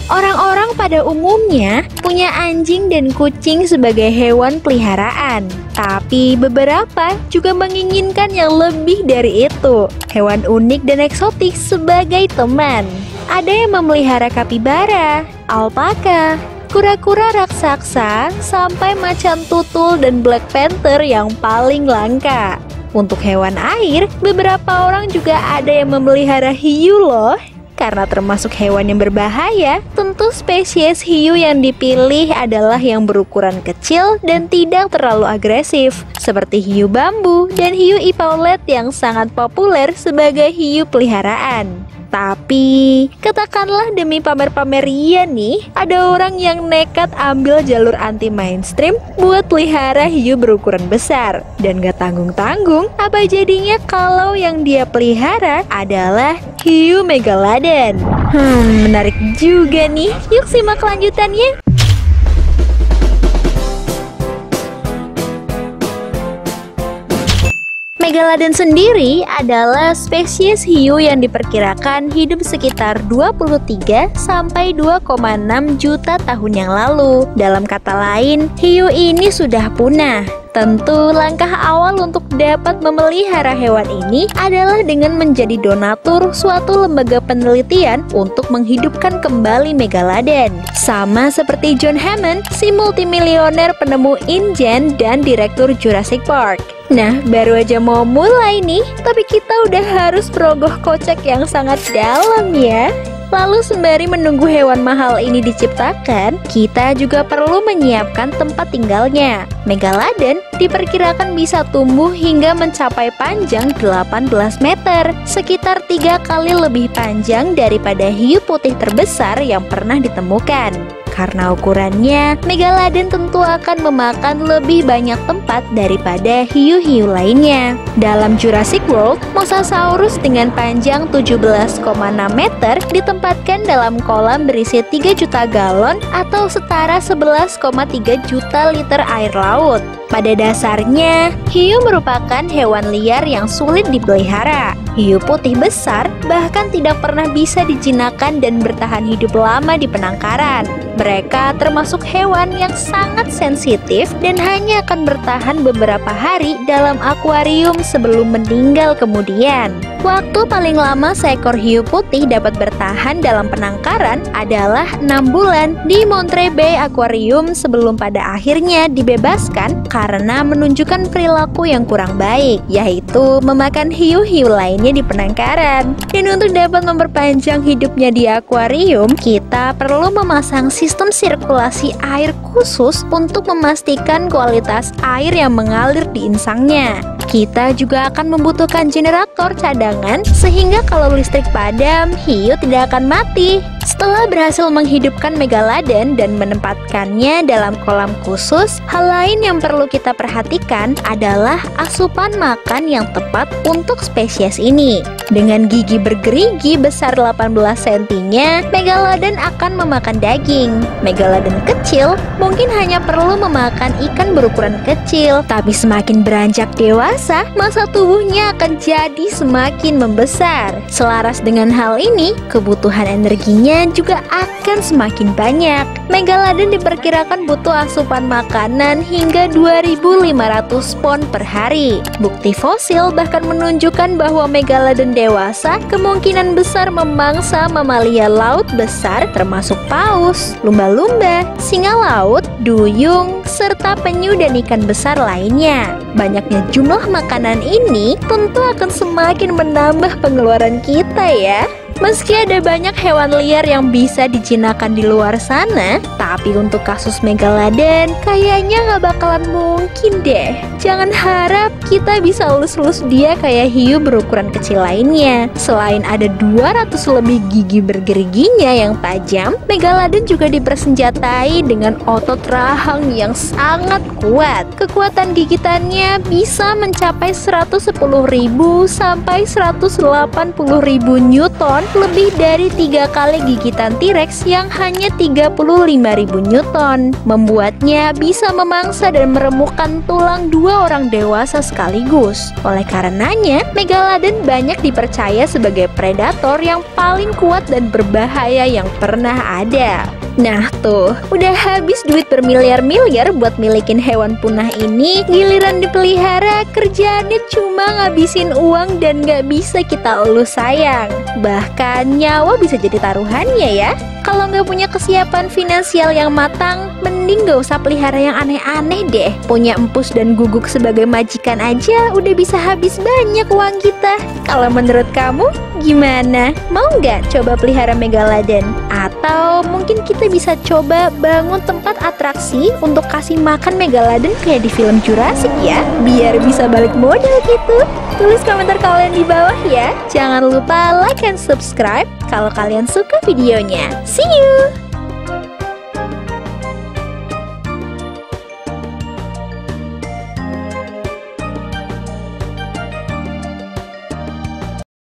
Orang-orang pada umumnya punya anjing dan kucing sebagai hewan peliharaan. Tapi beberapa juga menginginkan yang lebih dari itu, hewan unik dan eksotik sebagai teman. Ada yang memelihara kapibara, alpaka, kura-kura raksasa, sampai macan tutul dan black panther yang paling langka. Untuk hewan air, beberapa orang juga ada yang memelihara hiu loh. Karena termasuk hewan yang berbahaya, tentu spesies hiu yang dipilih adalah yang berukuran kecil dan tidak terlalu agresif, seperti hiu bambu dan hiu epaulet yang sangat populer sebagai hiu peliharaan. Tapi, katakanlah demi pamer-pamer ria nih, ada orang yang nekat ambil jalur anti-mainstream buat pelihara hiu berukuran besar. Dan gak tanggung-tanggung, apa jadinya kalau yang dia pelihara adalah hiu megalodon? Menarik juga nih. Yuk simak kelanjutannya. Megalodon sendiri adalah spesies hiu yang diperkirakan hidup sekitar 23 sampai 2,6 juta tahun yang lalu. Dalam kata lain, hiu ini sudah punah. Tentu langkah awal untuk dapat memelihara hewan ini adalah dengan menjadi donatur suatu lembaga penelitian untuk menghidupkan kembali megalodon. Sama seperti John Hammond, si multimilioner penemu InGen dan direktur Jurassic Park. Nah, baru aja mau mulai nih, tapi kita udah harus merogoh kocek yang sangat dalam ya. Lalu sembari menunggu hewan mahal ini diciptakan, kita juga perlu menyiapkan tempat tinggalnya. Megalodon diperkirakan bisa tumbuh hingga mencapai panjang 18 meter, sekitar 3 kali lebih panjang daripada hiu putih terbesar yang pernah ditemukan. Karena ukurannya, megalodon tentu akan memakan lebih banyak tempat daripada hiu-hiu lainnya. Dalam Jurassic World, Mosasaurus dengan panjang 17,6 meter ditempatkan dalam kolam berisi 3 juta galon atau setara 11,3 juta liter air laut. Pada dasarnya, hiu merupakan hewan liar yang sulit dipelihara. Hiu putih besar bahkan tidak pernah bisa dijinakkan dan bertahan hidup lama di penangkaran. Mereka termasuk hewan yang sangat sensitif dan hanya akan bertahan beberapa hari dalam akuarium sebelum meninggal kemudian. Waktu paling lama seekor hiu putih dapat bertahan dalam penangkaran adalah 6 bulan di Monterey Bay Aquarium sebelum pada akhirnya dibebaskan karena menunjukkan perilaku yang kurang baik, yaitu memakan hiu-hiu lainnya di penangkaran. Dan untuk dapat memperpanjang hidupnya di akuarium, kita perlu memasang sistem sirkulasi air khusus untuk memastikan kualitas air yang mengalir di insangnya. Kita juga akan membutuhkan generator cadangan sehingga kalau listrik padam, hiu tidak akan mati. Setelah berhasil menghidupkan megalodon dan menempatkannya dalam kolam khusus, hal lain yang perlu kita perhatikan adalah asupan makan yang tepat untuk spesies ini. Dengan gigi bergerigi besar 18 cm-nya, megalodon akan memakan daging. Megalodon kecil mungkin hanya perlu memakan ikan berukuran kecil, tapi semakin beranjak dewasa, masa tubuhnya akan jadi semakin membesar. Selaras dengan hal ini, kebutuhan energinya juga akan semakin banyak. Megalodon diperkirakan butuh asupan makanan hingga 2.500 pon per hari. Bukti fosil bahkan menunjukkan bahwa megalodon dewasa kemungkinan besar memangsa mamalia laut besar termasuk paus, lumba-lumba, singa laut, duyung, serta penyu dan ikan besar lainnya. Banyaknya jumlah makanan ini tentu akan semakin menambah pengeluaran kita ya. Meski ada banyak hewan liar yang bisa dijinakkan di luar sana, tapi untuk kasus megalodon kayaknya nggak bakalan mungkin deh. Jangan harap kita bisa elus-elus dia kayak hiu berukuran kecil lainnya. Selain ada 200 lebih gigi bergeriginya yang tajam, megalodon juga dipersenjatai dengan otot rahang yang sangat kuat. Kekuatan gigitannya bisa mencapai 110.000 sampai 180.000 Newton, lebih dari 3 kali gigitan T-Rex yang hanya 35.000 Newton. Membuatnya bisa memangsa dan meremukkan tulang 2 orang dewasa sekaligus. Oleh karenanya, Megalodon banyak dipercaya sebagai predator yang paling kuat dan berbahaya yang pernah ada. Nah tuh, udah habis duit bermiliar-miliar buat milikin hewan punah ini, giliran dipelihara, kerjaannya cuma ngabisin uang dan gak bisa kita elus sayang. Bahkan nyawa bisa jadi taruhannya ya. Kalau nggak punya kesiapan finansial yang matang, mending gak usah pelihara yang aneh-aneh deh. Punya empus dan guguk sebagai majikan aja udah bisa habis banyak uang kita. Kalau menurut kamu, gimana? Mau nggak coba pelihara Megalodon? Atau mungkin kita bisa coba bangun tempat atraksi untuk kasih makan Megalodon kayak di film Jurassic ya, biar bisa balik modal gitu. Tulis komentar kalian di bawah ya. Jangan lupa like and subscribe kalau kalian suka videonya. See you!